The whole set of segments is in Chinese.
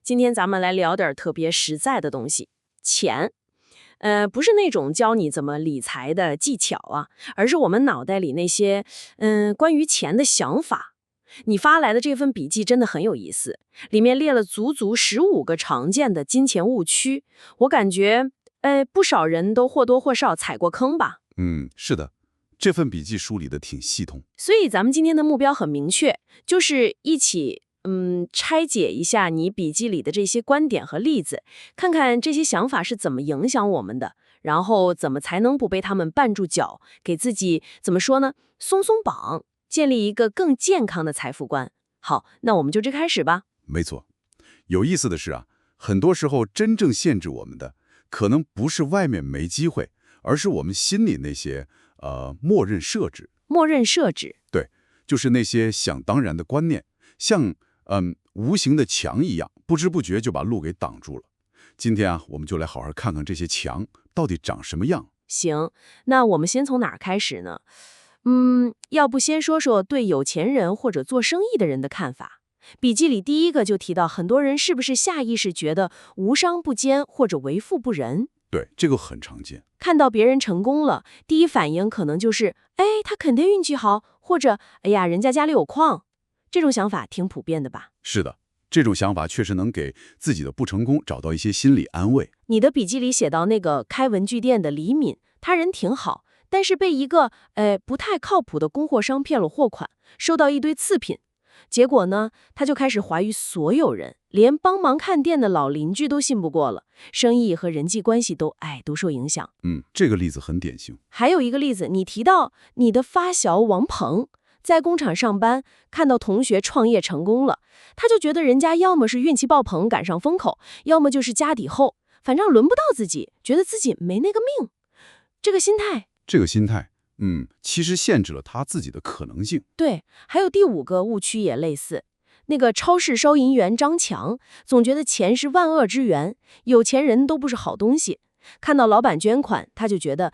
今天咱们来聊点特别实在的东西，钱。不是那种教你怎么理财的技巧啊，而是我们脑袋里那些关于钱的想法。你发来的这份笔记真的很有意思，里面列了足足15个常见的金钱误区，我感觉不少人都或多或少踩过坑吧。是的，这份笔记梳理的挺系统。所以咱们今天的目标很明确，就是一起拆解一下你笔记里的这些观点和例子，看看这些想法是怎么影响我们的，然后怎么才能不被他们绊住脚，给自己怎么说呢，松松绑，建立一个更健康的财富观。好，那我们就这开始吧。没错，有意思的是啊，很多时候真正限制我们的，可能不是外面没机会，而是我们心里那些默认设置。默认设置。对，就是那些想当然的观念，像无形的墙一样，不知不觉就把路给挡住了。今天啊，我们就来好好看看这些墙到底长什么样。行，那我们先从哪儿开始呢？要不先说说对有钱人或者做生意的人的看法。笔记里第一个就提到，很多人是不是下意识觉得无商不奸或者为富不仁？对，这个很常见。看到别人成功了，第一反应可能就是，他肯定运气好，或者，哎呀，人家家里有矿。这种想法挺普遍的吧？是的，这种想法确实能给自己的不成功找到一些心理安慰。你的笔记里写到那个开文具店的李敏，他人挺好，但是被一个不太靠谱的供货商骗了货款，收到一堆次品。结果呢，他就开始怀疑所有人，连帮忙看店的老邻居都信不过了，生意和人际关系都受影响。这个例子很典型。还有一个例子，你提到你的发小王鹏在工厂上班，看到同学创业成功了，他就觉得人家要么是运气爆棚赶上风口，要么就是家底厚，反正轮不到自己，觉得自己没那个命。这个心态，其实限制了他自己的可能性。对，还有第5个误区也类似。那个超市收银员张强总觉得钱是万恶之源，有钱人都不是好东西。看到老板捐款，他就觉得，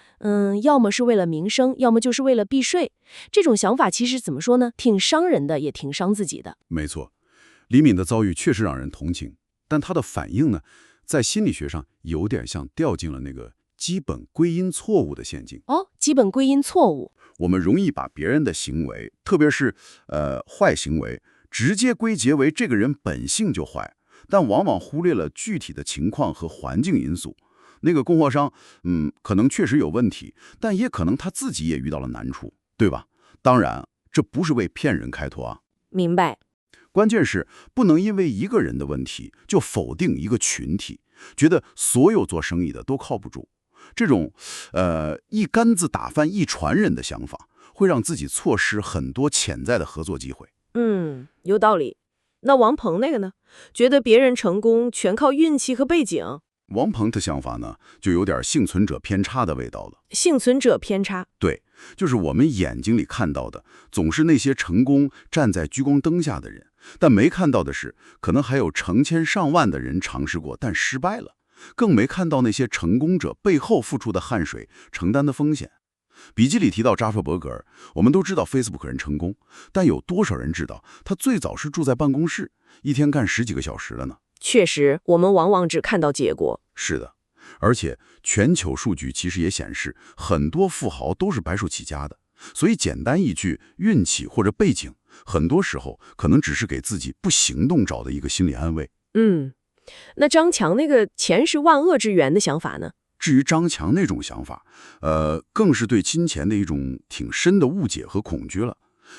要么是为了名声，要么就是为了避税。这种想法其实怎么说呢？挺伤人的，也挺伤自己的。没错，李敏的遭遇确实让人同情，但他的反应呢，在心理学上有点像掉进了那个基本归因错误的陷阱。基本归因错误。我们容易把别人的行为，特别是坏行为，直接归结为这个人本性就坏，但往往忽略了具体的情况和环境因素。那个供货商，可能确实有问题，但也可能他自己也遇到了难处，对吧？当然，这不是为骗人开脱啊。明白。关键是不能因为一个人的问题就否定一个群体，觉得所有做生意的都靠不住。这种一竿子打翻一船人的想法，会让自己错失很多潜在的合作机会。有道理。那王鹏那个呢？觉得别人成功全靠运气和背景。王鹏的想法呢，就有点幸存者偏差的味道了。幸存者偏差。对，就是我们眼睛里看到的，总是那些成功站在聚光灯下的人，但没看到的是，可能还有成千上万的人尝试过，但失败了。更没看到那些成功者背后付出的汗水、承担的风险。笔记里提到扎克伯格尔，我们都知道 Facebook 人成功，但有多少人知道他最早是住在办公室，一天干10几个小时了呢？确实，我们往往只看到结果。是的，而且全球数据其实也显示，很多富豪都是白手起家的。所以简单一句运气或者背景，很多时候可能只是给自己不行动找的一个心理安慰。那张强那个钱是万恶之源的想法呢？至于张强那种想法，更是对金钱的一种挺深的误解和恐惧了。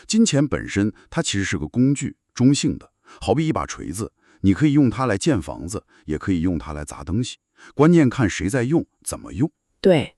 金钱本身，它其实是个工具，中性的，好比一把锤子，你可以用它来建房子，也可以用它来砸东西，关键看谁在用，怎么用。对，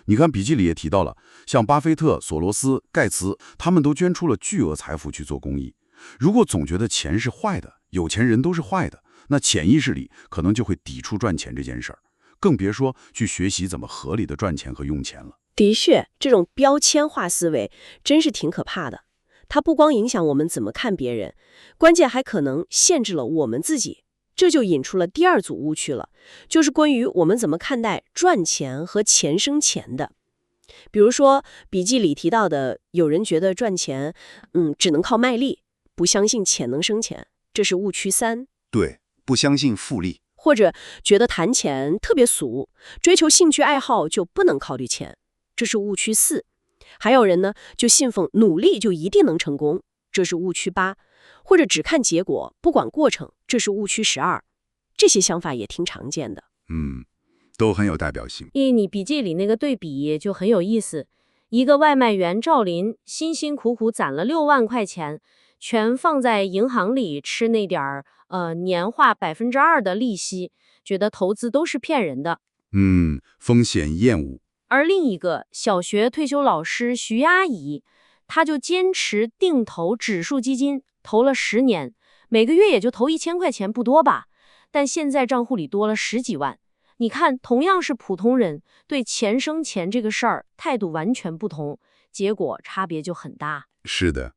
你看笔记里也提到了，像巴菲特、索罗斯、盖茨，他们都捐出了巨额财富去做公益。如果总觉得钱是坏的，有钱人都是坏的，那潜意识里可能就会抵触赚钱这件事儿，更别说去学习怎么合理的赚钱和用钱了。的确，这种标签化思维真是挺可怕的。它不光影响我们怎么看别人，关键还可能限制了我们自己。这就引出了第2组误区了，就是关于我们怎么看待赚钱和钱生钱的。比如说笔记里提到的，有人觉得赚钱，只能靠卖力，不相信钱能生钱，这是误区3。对，不相信复利。或者觉得谈钱特别俗，追求兴趣爱好就不能考虑钱，这是误区4。还有人呢，就信奉努力就一定能成功，这是误区8。或者只看结果，不管过程，这是误区12。这些想法也挺常见的。都很有代表性。你笔记里那个对比就很有意思，一个外卖员赵林辛辛苦苦攒了6万块钱，全放在银行里吃那点儿年化2%的利息，觉得投资都是骗人的。风险厌恶。而另一个小学退休老师徐阿姨，她就坚持定投指数基金，投了10年，每个月也就投1000块钱，不多吧？但现在账户里多了10几万。你看，同样是普通人，对钱生钱这个事儿态度完全不同，结果差别就很大。是的，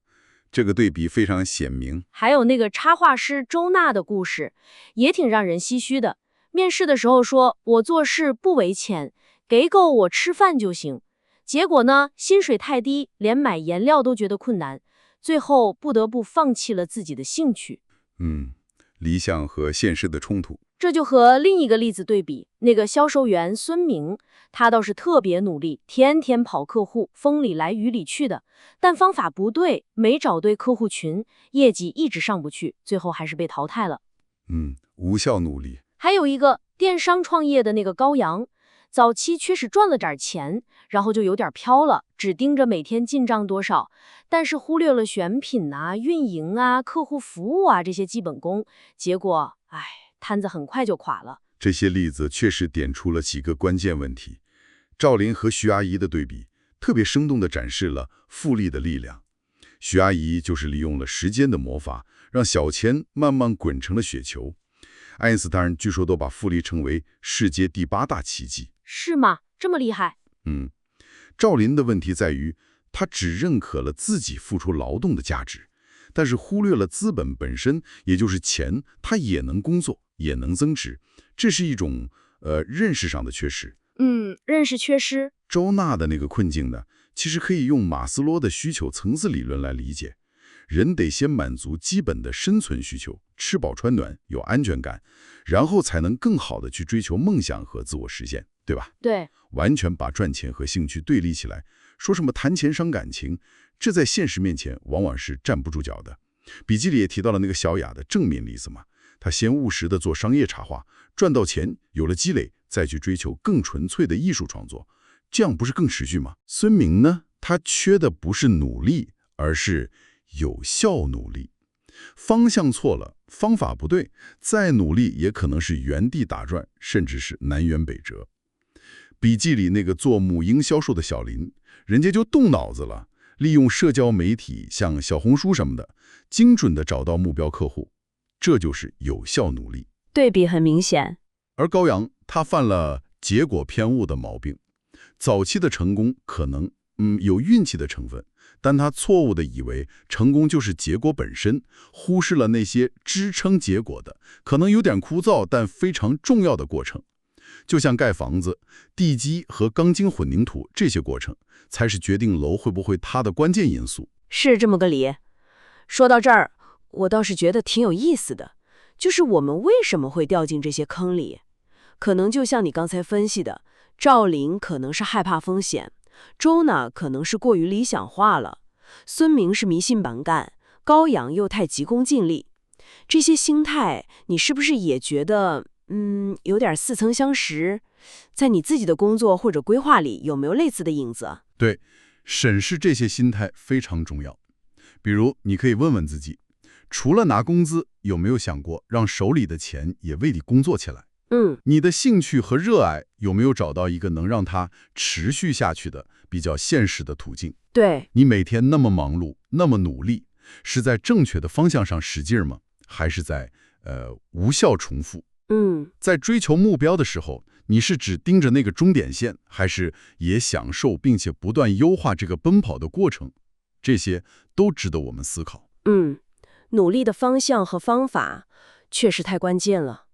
这个对比非常显明。还有那个插画师周娜的故事，也挺让人唏嘘的。面试的时候说，我做事不为钱，给够我吃饭就行。结果呢，薪水太低，连买颜料都觉得困难，最后不得不放弃了自己的兴趣。理想和现实的冲突。这就和另一个例子对比，那个销售员孙明，他倒是特别努力，天天跑客户，风里来雨里去的，但方法不对，没找对客户群，业绩一直上不去，最后还是被淘汰了。无效努力。还有一个电商创业的那个高阳，早期确实赚了点钱，然后就有点飘了，只盯着每天进账多少，但是忽略了选品啊、运营啊、客户服务啊这些基本功，结果摊子很快就垮了。这些例子确实点出了几个关键问题。赵林和徐阿姨的对比，特别生动地展示了复利的力量。徐阿姨就是利用了时间的魔法，让小钱慢慢滚成了雪球。爱因斯坦据说都把复利称为世界第8大奇迹。是吗？这么厉害？赵林的问题在于，他只认可了自己付出劳动的价值，但是忽略了资本本身，也就是钱，它也能工作，也能增值。这是一种认识上的缺失。认识缺失。周娜的那个困境呢，其实可以用马斯洛的需求层次理论来理解。人得先满足基本的生存需求，吃饱穿暖，有安全感，然后才能更好的去追求梦想和自我实现，对吧？对。完全把赚钱和兴趣对立起来，说什么谈钱伤感情，这在现实面前往往是站不住脚的。笔记里也提到了那个小雅的正面例子嘛，她先务实的做商业插画，赚到钱，有了积累，再去追求更纯粹的艺术创作，这样不是更持续吗？孙明呢，他缺的不是努力，而是有效努力。方向错了，方法不对，再努力也可能是原地打转，甚至是南辕北辙。笔记里那个做母婴销售的小林，人家就动脑子了，利用社交媒体，像小红书什么的，精准地找到目标客户，这就是有效努力。对比很明显。而高阳他犯了结果偏误的毛病，早期的成功可能有运气的成分，但他错误地以为成功就是结果本身，忽视了那些支撑结果的，可能有点枯燥但非常重要的过程。就像盖房子，地基和钢筋混凝土这些过程，才是决定楼会不会塌的关键因素。是这么个理。说到这儿，我倒是觉得挺有意思的，就是我们为什么会掉进这些坑里？可能就像你刚才分析的，赵林可能是害怕风险，周呢可能是过于理想化了，孙明是迷信板干，高阳又太急功近利。这些心态，你是不是也觉得有点似曾相识？在你自己的工作或者规划里，有没有类似的影子？对，审视这些心态非常重要。比如，你可以问问自己，除了拿工资，有没有想过让手里的钱也为你工作起来？你的兴趣和热爱有没有找到一个能让它持续下去的比较现实的途径？对，你每天那么忙碌，那么努力，是在正确的方向上使劲吗？还是在无效重复？在追求目标的时候，你是只盯着那个终点线，还是也享受并且不断优化这个奔跑的过程？这些都值得我们思考。努力的方向和方法确实太关键了。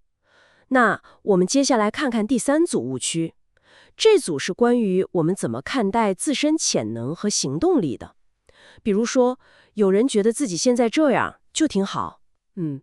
那我们接下来看看第3组误区，这组是关于我们怎么看待自身潜能和行动力的。比如说，有人觉得自己现在这样就挺好，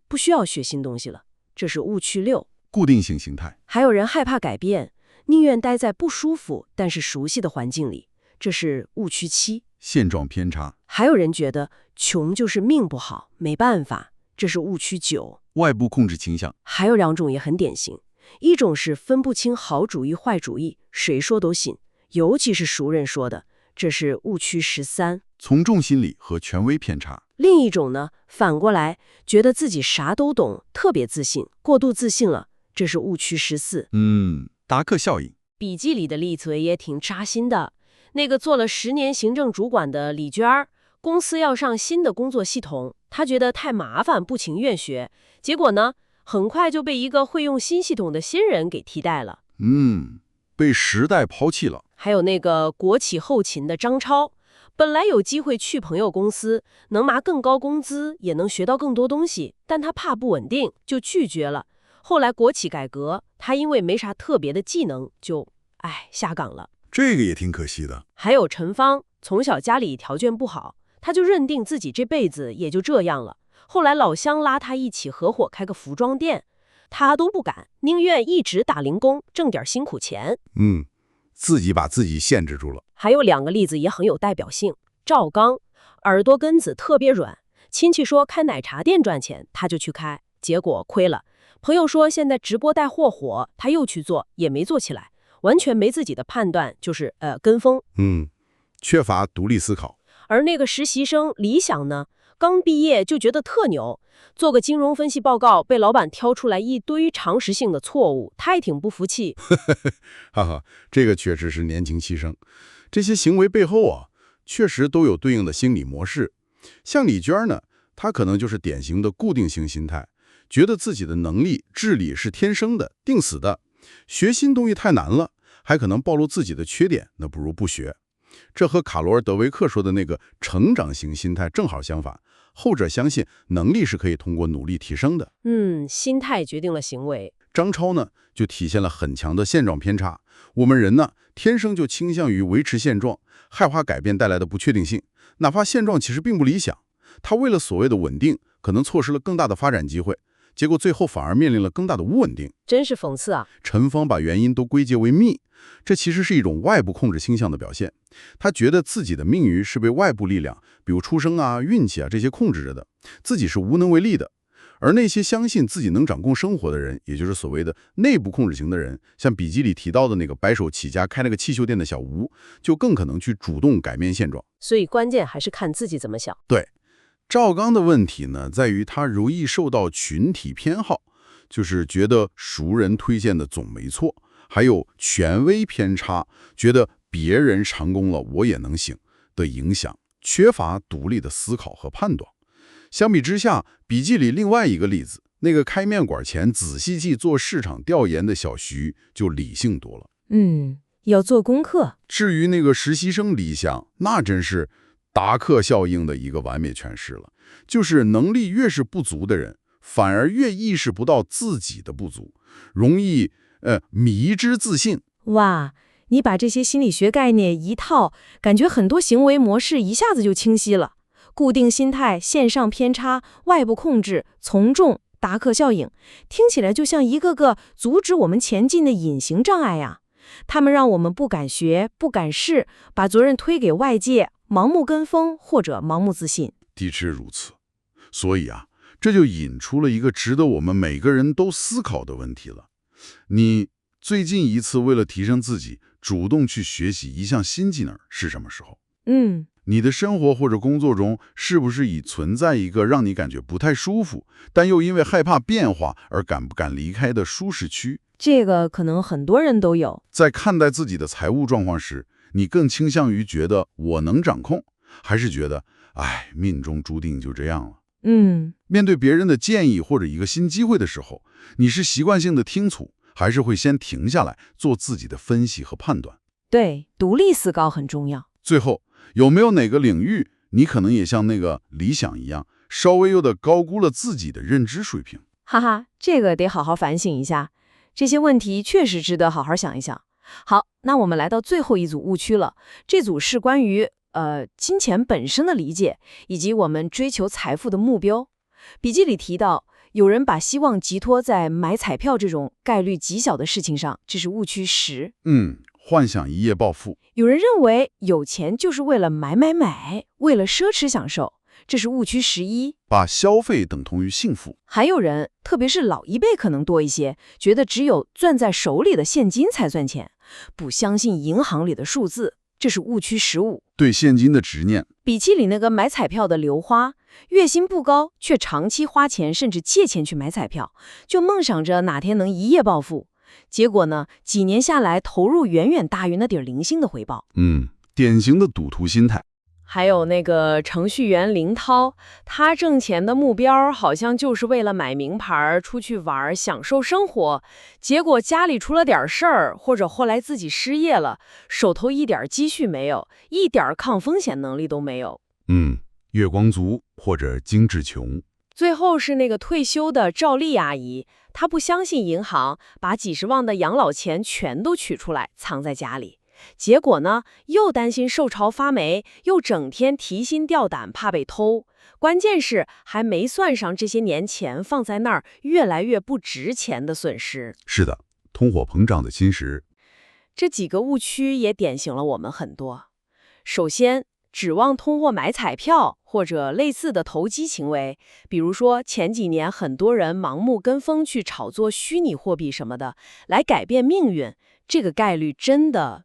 不需要学新东西了，这是误区6。固定性心态。还有人害怕改变，宁愿待在不舒服但是熟悉的环境里，这是误区7。现状偏差。还有人觉得穷就是命不好，没办法，这是误区9。外部控制倾向。还有2种也很典型，一种是分不清好主意坏主意，谁说都信，尤其是熟人说的，这是误区13。从众心理和权威偏差。另一种呢，反过来觉得自己啥都懂，特别自信，过度自信了，这是误区14。达克效应。笔记里的例子也挺扎心的。那个做了10年行政主管的李娟儿，公司要上新的工作系统，她觉得太麻烦，不情愿学，结果呢，很快就被一个会用新系统的新人给替代了。被时代抛弃了。还有那个国企后勤的张超，本来有机会去朋友公司，能拿更高工资，也能学到更多东西，但他怕不稳定，就拒绝了。后来国企改革，他因为没啥特别的技能，就下岗了。这个也挺可惜的。还有陈芳，从小家里条件不好，他就认定自己这辈子也就这样了。后来老乡拉他一起合伙开个服装店，他都不敢，宁愿一直打零工，挣点辛苦钱。自己把自己限制住了。还有2个例子也很有代表性。赵刚，耳朵根子特别软，亲戚说开奶茶店赚钱，他就去开，结果亏了。朋友说现在直播带货火，他又去做，也没做起来，完全没自己的判断，就是跟风。缺乏独立思考。而那个实习生李想呢，刚毕业就觉得特牛，做个金融分析报告，被老板挑出来一堆常识性的错误，他也挺不服气。哈哈，这个确实是年轻气盛。这些行为背后啊，确实都有对应的心理模式。像李娟呢，她可能就是典型的固定性心态，觉得自己的能力、智力是天生的、定死的，学新东西太难了，还可能暴露自己的缺点，那不如不学。这和卡罗尔·德维克说的那个成长型心态正好相反，后者相信能力是可以通过努力提升的。心态决定了行为。张超呢，就体现了很强的现状偏差。我们人呢，天生就倾向于维持现状，害怕改变带来的不确定性，哪怕现状其实并不理想。他为了所谓的稳定，可能错失了更大的发展机会，结果最后反而面临了更大的不稳定。真是讽刺啊！陈芳把原因都归结为命，这其实是一种外部控制倾向的表现。他觉得自己的命运是被外部力量，比如出生啊、运气啊这些控制着的，自己是无能为力的。而那些相信自己能掌控生活的人，也就是所谓的内部控制型的人，像笔记里提到的那个白手起家开那个汽修店的小吴，就更可能去主动改变现状。所以关键还是看自己怎么想。对，赵刚的问题呢，在于他容易受到群体偏好，就是觉得熟人推荐的总没错，还有权威偏差，觉得别人成功了我也能行的影响，缺乏独立的思考和判断。相比之下，笔记里另外一个例子，那个开面馆前仔细记做市场调研的小徐就理性多了。要做功课。至于那个实习生李想，那真是达克效应的一个完美诠释了。就是能力越是不足的人，反而越意识不到自己的不足，容易迷之自信。哇，你把这些心理学概念一套，感觉很多行为模式一下子就清晰了。固定心态、线上偏差、外部控制、从众、达克效应，听起来就像一个个阻止我们前进的隐形障碍呀。他们让我们不敢学、不敢试，把责任推给外界，盲目跟风或者盲目自信。的确如此。所以啊，这就引出了一个值得我们每个人都思考的问题了。你最近一次为了提升自己，主动去学习一项新技能是什么时候？你的生活或者工作中，是不是已存在一个让你感觉不太舒服，但又因为害怕变化而敢不敢离开的舒适区？这个可能很多人都有。在看待自己的财务状况时，你更倾向于觉得我能掌控，还是觉得命中注定就这样了？面对别人的建议或者一个新机会的时候，你是习惯性的听从，还是会先停下来做自己的分析和判断？对，独立思考很重要。最后，有没有哪个领域你可能也像那个理想一样，稍微有点高估了自己的认知水平？哈哈，这个得好好反省一下。这些问题确实值得好好想一想。好，那我们来到最后一组误区了。这组是关于金钱本身的理解，以及我们追求财富的目标。笔记里提到，有人把希望寄托在买彩票这种概率极小的事情上，这是误区10。幻想一夜暴富。有人认为有钱就是为了买，为了奢侈享受，这是误区11。把消费等同于幸福。还有人，特别是老一辈可能多一些，觉得只有攥在手里的现金才算钱，不相信银行里的数字，这是误区15。对现金的执念。笔记里那个买彩票的刘花，月薪不高，却长期花钱甚至借钱去买彩票，就梦想着哪天能一夜暴富。结果呢，几年下来，投入远远大于那点零星的回报。典型的赌徒心态。还有那个程序员林涛，他挣钱的目标好像就是为了买名牌、出去玩、享受生活，结果家里出了点事儿，或者后来自己失业了，手头一点积蓄没有，一点抗风险能力都没有。月光族或者精致穷。最后是那个退休的赵丽阿姨，她不相信银行，把几十万的养老钱全都取出来藏在家里。结果呢，又担心受潮发霉，又整天提心吊胆，怕被偷。关键是还没算上这些年钱放在那儿越来越不值钱的损失。是的，通货膨胀的侵蚀。这几个误区也点醒了我们很多。首先，指望通货买彩票或者类似的投机行为，比如说前几年很多人盲目跟风去炒作虚拟货币什么的，来改变命运，这个概率真的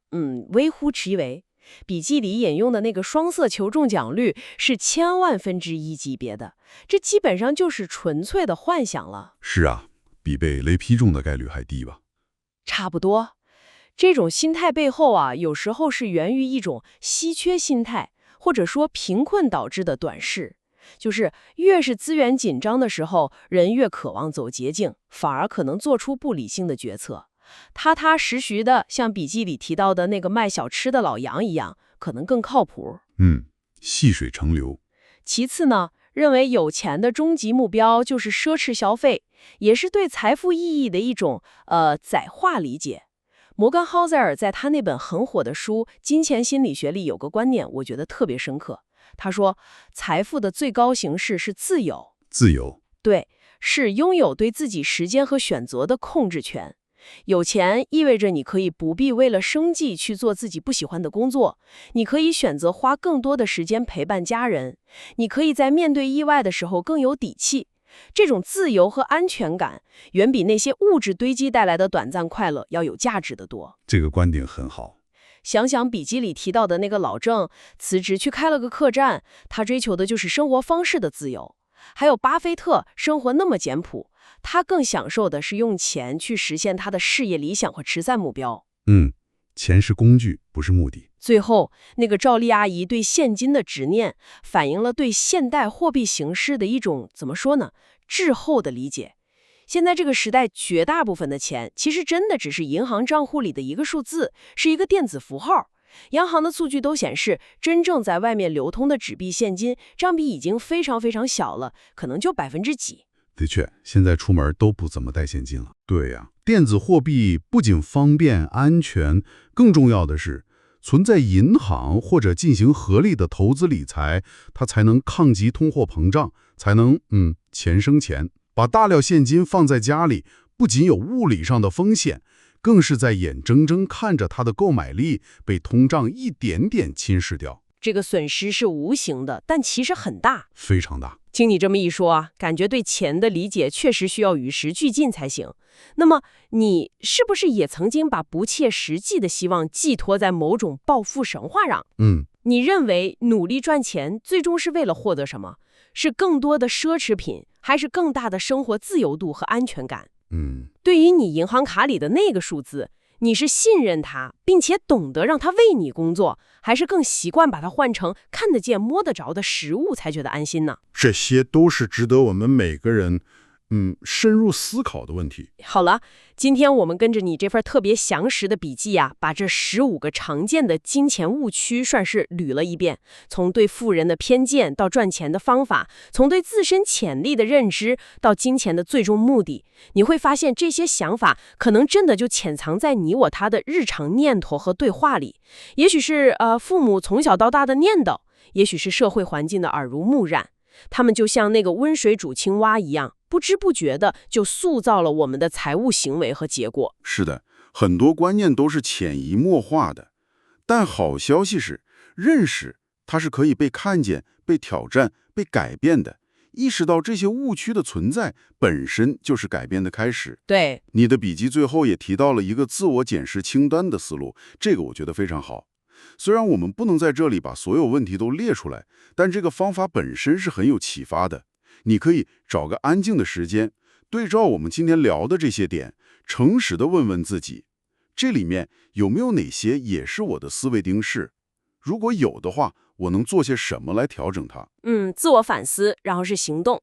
微乎其微。笔记里引用的那个双色球中奖率是千万分之一级别的，这基本上就是纯粹的幻想了。是啊，比被雷劈中的概率还低吧？差不多。这种心态背后啊，有时候是源于一种稀缺心态，或者说贫困导致的短视。就是越是资源紧张的时候，人越渴望走捷径，反而可能做出不理性的决策。踏踏实实的，像笔记里提到的那个卖小吃的老杨一样，可能更靠谱。细水长流。其次呢，认为有钱的终极目标就是奢侈消费，也是对财富意义的一种窄化理解。摩根·豪塞尔在他那本很火的书《金钱心理学》里有个观念，我觉得特别深刻。他说，财富的最高形式是自由。自由。对，是拥有对自己时间和选择的控制权。有钱意味着你可以不必为了生计去做自己不喜欢的工作，你可以选择花更多的时间陪伴家人，你可以在面对意外的时候更有底气。这种自由和安全感，远比那些物质堆积带来的短暂快乐要有价值得多。这个观点很好。想想笔记里提到的那个老郑，辞职去开了个客栈，他追求的就是生活方式的自由。还有巴菲特，生活那么简朴，他更享受的是用钱去实现他的事业理想和慈善目标。钱是工具，不是目的。最后，那个赵丽阿姨对现金的执念，反映了对现代货币形式的一种怎么说呢，滞后的理解。现在这个时代，绝大部分的钱其实真的只是银行账户里的一个数字，是一个电子符号。央行的数据都显示，真正在外面流通的纸币现金占比已经非常非常小了，可能就几%。的确，现在出门都不怎么带现金了。对呀，电子货币不仅方便、安全，更重要的是，存在银行或者进行合理的投资理财，它才能抗击通货膨胀，才能钱生钱。把大量现金放在家里，不仅有物理上的风险，更是在眼睁睁看着它的购买力被通胀一点点侵蚀掉。这个损失是无形的，但其实很大，非常大。听你这么一说啊，感觉对钱的理解确实需要与时俱进才行。那么，你是不是也曾经把不切实际的希望寄托在某种暴富神话上？你认为努力赚钱最终是为了获得什么？是更多的奢侈品，还是更大的生活自由度和安全感？对于你银行卡里的那个数字，你是信任它，并且懂得让它为你工作，还是更习惯把它换成看得见摸得着的实物才觉得安心呢？这些都是值得我们每个人深入思考的问题。好了，今天我们跟着你这份特别详实的笔记啊，把这15个常见的金钱误区算是捋了一遍，从对富人的偏见到赚钱的方法，从对自身潜力的认知到金钱的最终目的，你会发现这些想法可能真的就潜藏在你我他的日常念头和对话里，也许是父母从小到大的念叨，也许是社会环境的耳濡目染，他们就像那个温水煮青蛙一样，不知不觉的就塑造了我们的财务行为和结果。是的，很多观念都是潜移默化的。但好消息是，认识它是可以被看见、被挑战、被改变的。意识到这些误区的存在，本身就是改变的开始。对，你的笔记最后也提到了一个自我检视清单的思路，这个我觉得非常好。虽然我们不能在这里把所有问题都列出来，但这个方法本身是很有启发的。你可以找个安静的时间，对照我们今天聊的这些点，诚实地问问自己，这里面有没有哪些也是我的思维定式？如果有的话，我能做些什么来调整它？自我反思，然后是行动。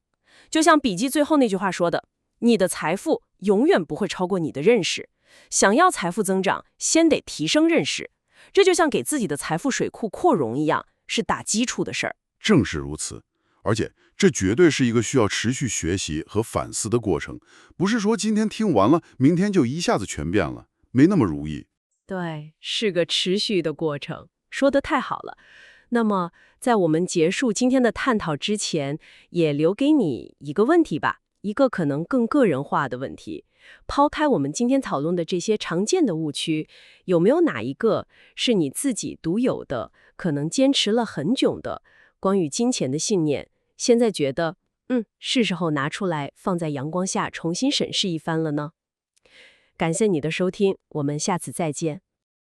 就像笔记最后那句话说的，你的财富永远不会超过你的认识。想要财富增长，先得提升认识。这就像给自己的财富水库扩容一样，是打基础的事儿。正是如此，而且这绝对是一个需要持续学习和反思的过程，不是说今天听完了，明天就一下子全变了，没那么如意。对，是个持续的过程。说得太好了。那么，在我们结束今天的探讨之前，也留给你一个问题吧，一个可能更个人化的问题。抛开我们今天讨论的这些常见的误区，有没有哪一个是你自己独有的，可能坚持了很久的关于金钱的信念，现在觉得，是时候拿出来放在阳光下重新审视一番了呢？感谢你的收听，我们下次再见。